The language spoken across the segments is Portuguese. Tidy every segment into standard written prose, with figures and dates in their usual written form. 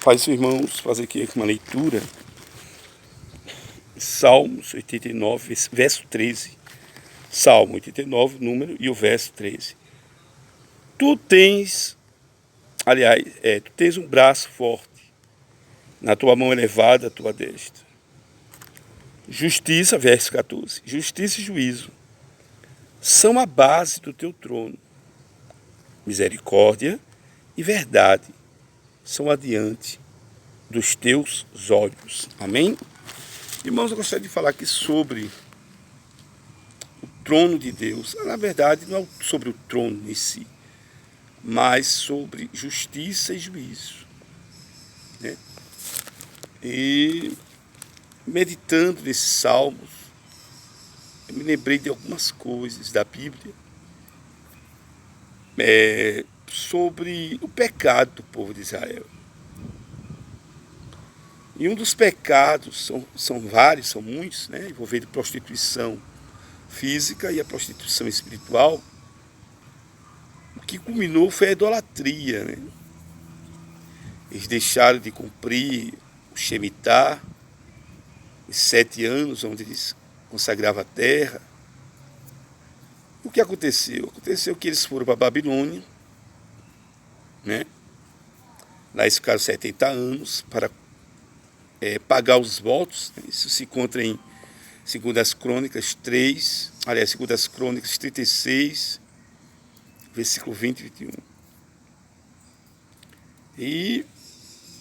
Pais e irmãos, fazer aqui uma leitura. Salmos 89, verso 13. Salmo 89, número e o verso 13. Tu tens um braço forte, na tua mão elevada a tua destra. Justiça, verso 14. Justiça e juízo são a base do teu trono. Misericórdia e verdade são adiante dos teus olhos. Amém? Irmãos, eu gostaria de falar aqui sobre o trono de Deus. Na verdade, não é sobre o trono em si, mas sobre justiça e juízo, né? E meditando nesses salmos, eu me lembrei de algumas coisas da Bíblia sobre o pecado do povo de Israel. E um dos pecados, são vários, são muitos, né, envolvendo prostituição física e a prostituição espiritual. O que culminou foi a idolatria, né? Eles deixaram de cumprir o Shemitah, os 7 anos onde eles consagravam a terra. O que aconteceu? Aconteceu que eles foram para a Babilônia, né? Lá eles ficaram 70 anos para pagar os votos. Isso se encontra em 2 Crônicas 3, aliás, 2 Crônicas 36, versículo 20 e 21. E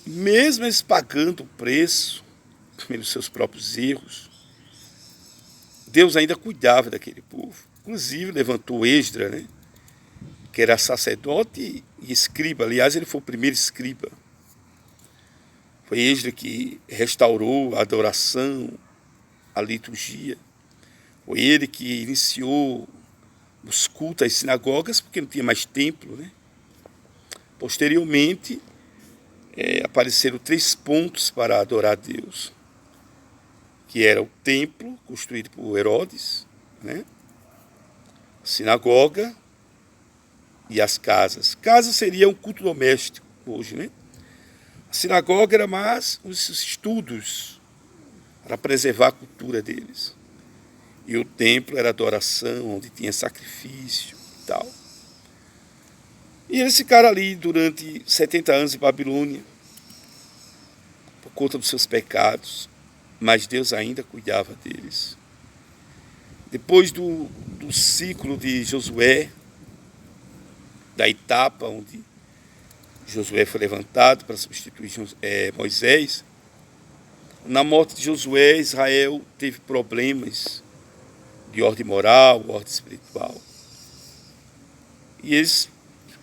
mesmo eles pagando o preço pelos seus próprios erros, Deus ainda cuidava daquele povo. Inclusive levantou Esdras, né, que era sacerdote e escriba. Aliás, ele foi o primeiro escriba. Foi Esdras que restaurou a adoração, a liturgia. Foi ele que iniciou os cultos às sinagogas, porque não tinha mais templo, né? Posteriormente, apareceram 3 pontos para adorar a Deus, que era o templo, construído por Herodes, né? A sinagoga e as casas. Casa seria um culto doméstico hoje, né? A sinagoga era mais os estudos para preservar a cultura deles. E o templo era adoração, onde tinha sacrifício e tal. E eles ficaram ali durante 70 anos em Babilônia, por conta dos seus pecados, mas Deus ainda cuidava deles. Depois do ciclo de Josué, da etapa onde Josué foi levantado para substituir Moisés, na morte de Josué, Israel teve problemas de ordem moral, ordem espiritual. E eles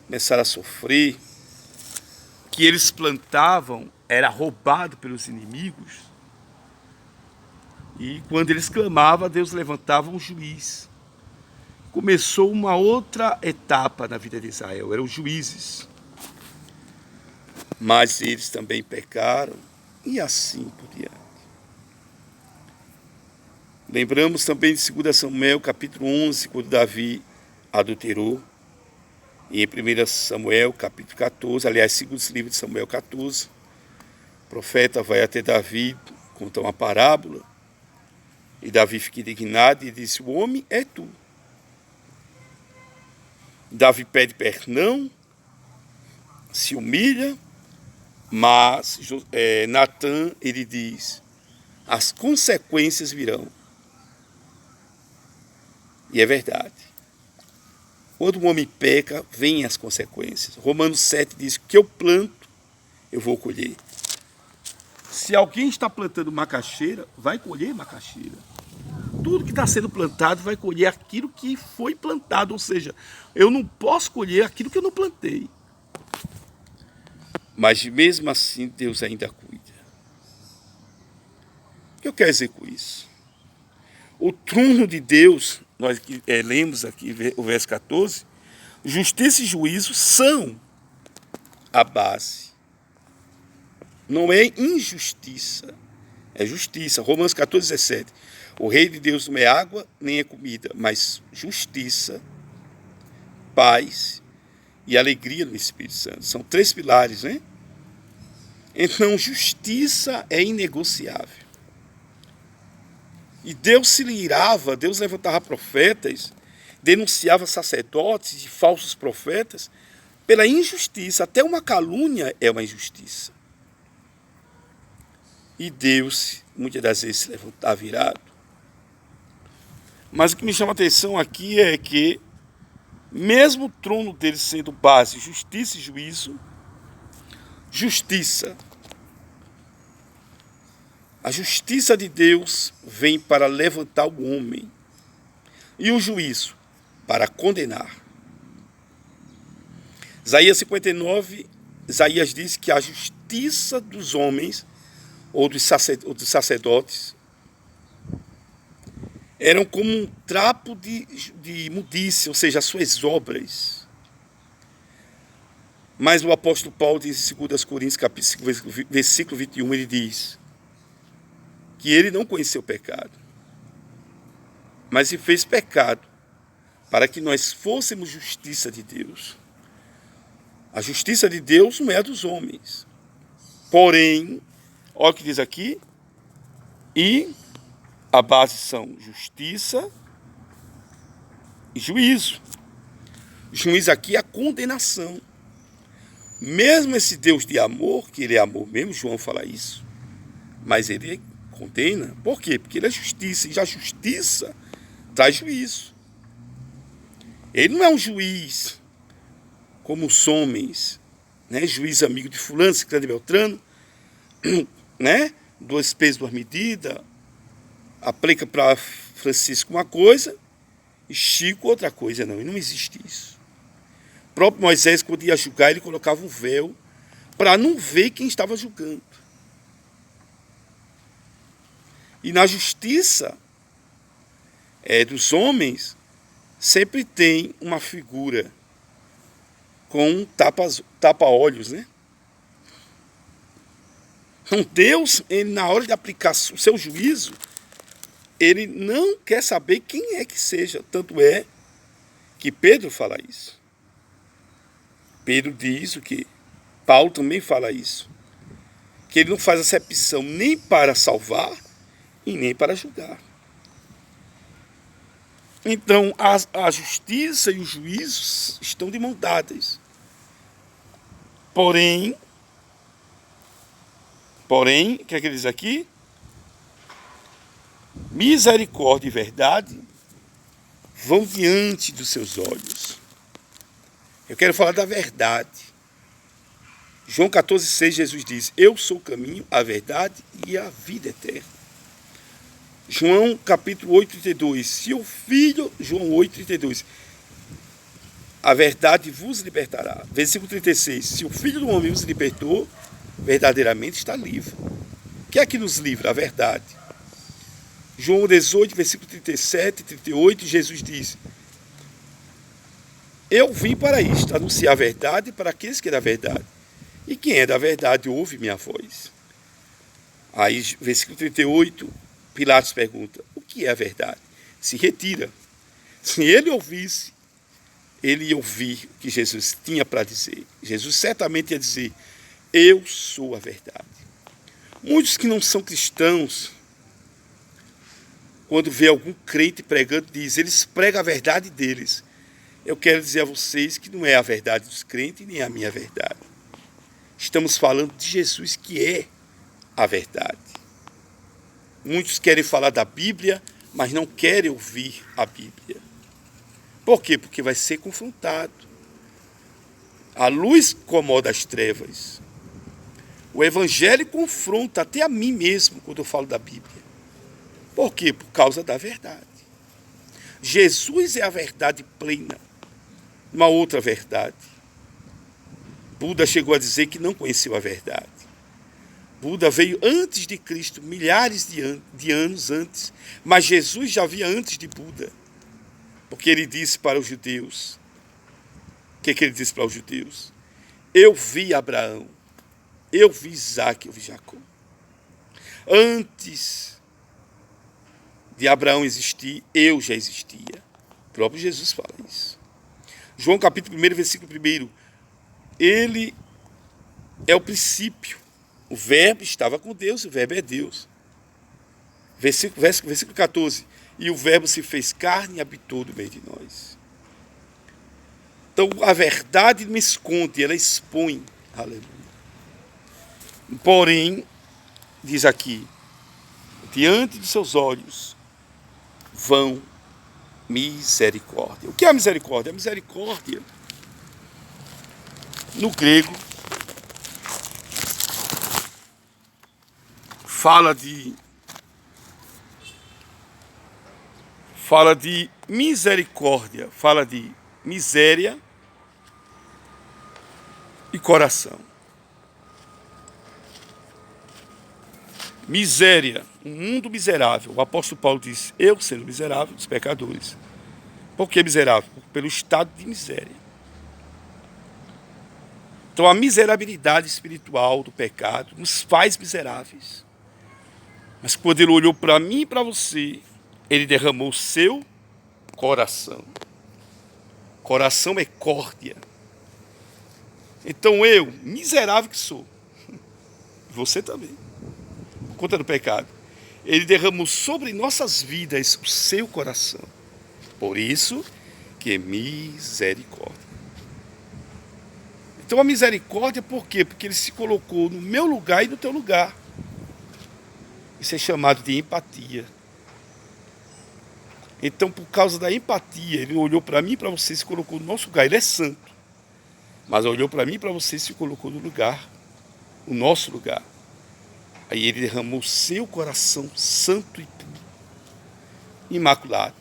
começaram a sofrer. O que eles plantavam era roubado pelos inimigos. E quando eles clamavam, Deus levantava um juiz. Começou uma outra etapa na vida de Israel, eram os juízes. Mas eles também pecaram e assim por diante. Lembramos também de 2 Samuel, capítulo 11, quando Davi adulterou. E em 1 Samuel, capítulo 14, aliás, segundo livro de Samuel 14, o profeta vai até Davi, conta uma parábola, e Davi fica indignado e disse: o homem é tu. Davi pede perdão, se humilha, mas Natã, ele diz: as consequências virão. E é verdade. Quando o homem peca, vêm as consequências. Romanos 7 diz que eu planto, eu vou colher. Se alguém está plantando macaxeira, vai colher macaxeira. Tudo que está sendo plantado vai colher aquilo que foi plantado. Ou seja, eu não posso colher aquilo que eu não plantei. Mas mesmo assim, Deus ainda cuida. O que eu quero dizer com isso? O trono de Deus, nós lemos aqui o verso 14, justiça e juízo são a base. Não é injustiça, é justiça. Romanos 14, 17. O reino de Deus não é água nem é comida, mas justiça, paz e alegria no Espírito Santo. São 3 pilares, né? Então, justiça é inegociável. E Deus se irava, Deus levantava profetas, denunciava sacerdotes e falsos profetas pela injustiça. Até uma calúnia é uma injustiça. E Deus, muitas das vezes, se levantava irado. Mas o que me chama a atenção aqui é que, mesmo o trono dele sendo base, justiça e juízo, justiça. A justiça de Deus vem para levantar o homem. E o juízo para condenar. Isaías 59, Isaías diz que a justiça dos homens ou dos sacerdotes eram como um trapo de imundícia, ou seja, as suas obras. Mas o apóstolo Paulo diz em 2 Coríntios, capítulo 5, versículo 21, ele diz que ele não conheceu o pecado, mas se fez pecado para que nós fôssemos justiça de Deus. A justiça de Deus não é a dos homens. Porém, olha o que diz aqui, e a base são justiça e juízo. Juízo aqui é a condenação. Mesmo esse Deus de amor, que ele é amor mesmo, João fala isso, mas ele condena. Por quê? Porque ele é justiça, e a justiça traz juízo. Ele não é um juiz como os homens, né? Juiz amigo de fulano, ciclano de Beltrano, né? 2 pesos, 2 medidas, aplica para Francisco uma coisa e Chico outra coisa. Não, e não existe isso. O próprio Moisés, quando ia julgar, ele colocava um véu para não ver quem estava julgando. E na justiça dos homens, sempre tem uma figura com tapa-olhos, né? Então Deus, ele, na hora de aplicar o seu juízo, ele não quer saber quem é que seja. Tanto é que Pedro fala isso. Pedro diz o que? Paulo também fala isso. Que ele não faz acepção nem para salvar e nem para julgar. Então, a justiça e os juízos estão de mão dadas. Porém, o que é que ele diz aqui? Misericórdia e verdade vão diante dos seus olhos. Eu quero falar da verdade. João 14,6, Jesus diz: eu sou o caminho, a verdade e a vida eterna. João capítulo 8,32. Se o Filho, João 8,32. A verdade vos libertará. Versículo 36. Se o Filho do homem vos libertou, verdadeiramente está livre. O que é que nos livra? A verdade. João 18, versículo 37 e 38, Jesus diz: eu vim para isto, anunciar a verdade para aqueles que é da verdade. E quem é da verdade ouve minha voz. Aí, versículo 38, Pilatos pergunta: o que é a verdade? Se retira. Se ele ouvisse, ele ia ouvir o que Jesus tinha para dizer. Jesus certamente ia dizer: eu sou a verdade. Muitos que não são cristãos, quando vê algum crente pregando, diz: eles pregam a verdade deles. Eu quero dizer a vocês que não é a verdade dos crentes, nem a minha verdade. Estamos falando de Jesus, que é a verdade. Muitos querem falar da Bíblia, mas não querem ouvir a Bíblia. Por quê? Porque vai ser confrontado. A luz incomoda as trevas. O Evangelho confronta até a mim mesmo quando eu falo da Bíblia. Por quê? Por causa da verdade. Jesus é a verdade plena. Uma outra verdade. Buda chegou a dizer que não conheceu a verdade. Buda veio antes de Cristo, milhares de anos antes, mas Jesus já havia antes de Buda, porque ele disse para os judeus, o que ele disse para os judeus? Eu vi Abraão, eu vi Isaac, eu vi Jacó. Antes de Abraão existir, eu já existia. O próprio Jesus fala isso. João capítulo 1, versículo 1, ele é o princípio. O verbo estava com Deus, o verbo é Deus. Versículo 14. E o verbo se fez carne e habitou no meio de nós. Então a verdade não esconde, ela expõe. Aleluia. Porém, diz aqui, diante de seus olhos vão misericórdia. O que é a misericórdia? A misericórdia, no grego, fala de misericórdia, fala de miséria e coração. Miséria, um mundo miserável. O apóstolo Paulo diz, eu sendo miserável dos pecadores. Por que miserável? Pelo estado de miséria. Então a miserabilidade espiritual do pecado nos faz miseráveis. Mas quando ele olhou para mim e para você, ele derramou o seu coração. Coração é córdia. Então eu, miserável que sou, você também, por conta do pecado, ele derramou sobre nossas vidas o seu coração. Por isso que é misericórdia. Então a misericórdia por quê? Porque ele se colocou no meu lugar e no teu lugar. Isso é chamado de empatia. Então, por causa da empatia, ele olhou para mim e para você e se colocou no nosso lugar. Ele é santo. Mas olhou para mim e para você e se colocou no lugar, no nosso lugar. Aí ele derramou o seu coração santo e puro, imaculado.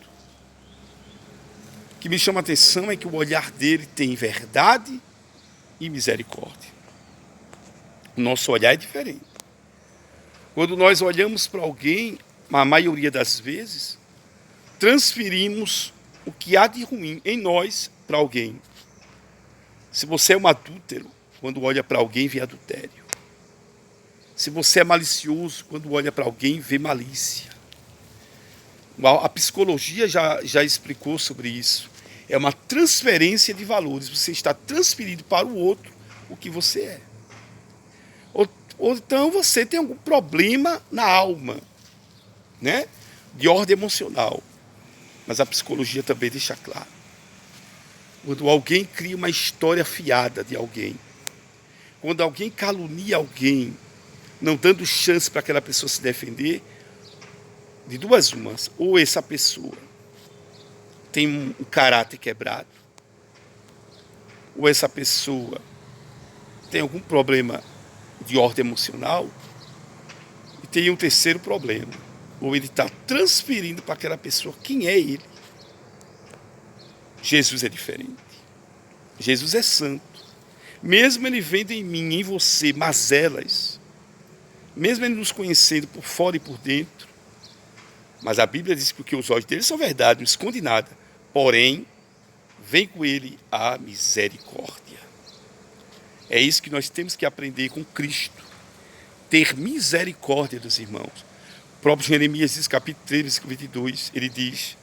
O que me chama a atenção é que o olhar dele tem verdade e misericórdia. O nosso olhar é diferente. Quando nós olhamos para alguém, a maioria das vezes, transferimos o que há de ruim em nós para alguém. Se você é um adúltero, quando olha para alguém, vê adultério. Se você é malicioso, quando olha para alguém, vê malícia. A psicologia já explicou sobre isso. É uma transferência de valores. Você está transferindo para o outro o que você é. Ou então você tem algum problema na alma, né? De ordem emocional. Mas a psicologia também deixa claro. Quando alguém cria uma história fiada de alguém, quando alguém calunia alguém, não dando chance para aquela pessoa se defender, de duas umas, ou essa pessoa tem um caráter quebrado, ou essa pessoa tem algum problema de ordem emocional, e tem um terceiro problema, ou ele está transferindo para aquela pessoa quem é ele. Jesus é diferente. Jesus é santo. Mesmo ele vendo em mim e em você mazelas, mesmo ele nos conhecendo por fora e por dentro, mas a Bíblia diz que os olhos dele são verdade, não esconde nada. Porém, vem com ele a misericórdia. É isso que nós temos que aprender com Cristo. Ter misericórdia dos irmãos. O próprio Jeremias diz, capítulo 3, versículo 22, ele diz,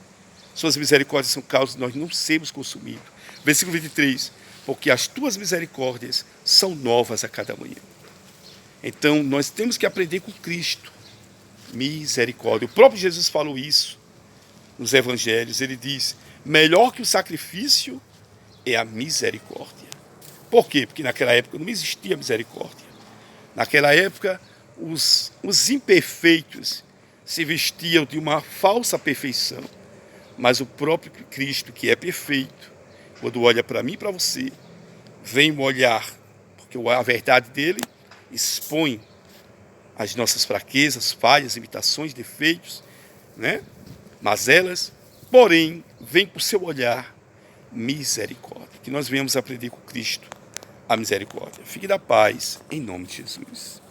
suas misericórdias são causa de nós não sermos consumidos. Versículo 23, porque as tuas misericórdias são novas a cada manhã. Então, nós temos que aprender com Cristo. Misericórdia. O próprio Jesus falou isso nos evangelhos. Ele diz, melhor que o sacrifício é a misericórdia. Por quê? Porque naquela época não existia misericórdia. Naquela época, os imperfeitos se vestiam de uma falsa perfeição. Mas o próprio Cristo, que é perfeito, quando olha para mim e para você, vem o olhar, porque a verdade dele expõe as nossas fraquezas, falhas, imitações, defeitos, né? Mazelas, porém, vem com o seu olhar misericórdia. Que nós venhamos aprender com Cristo a misericórdia. Fique da paz, em nome de Jesus.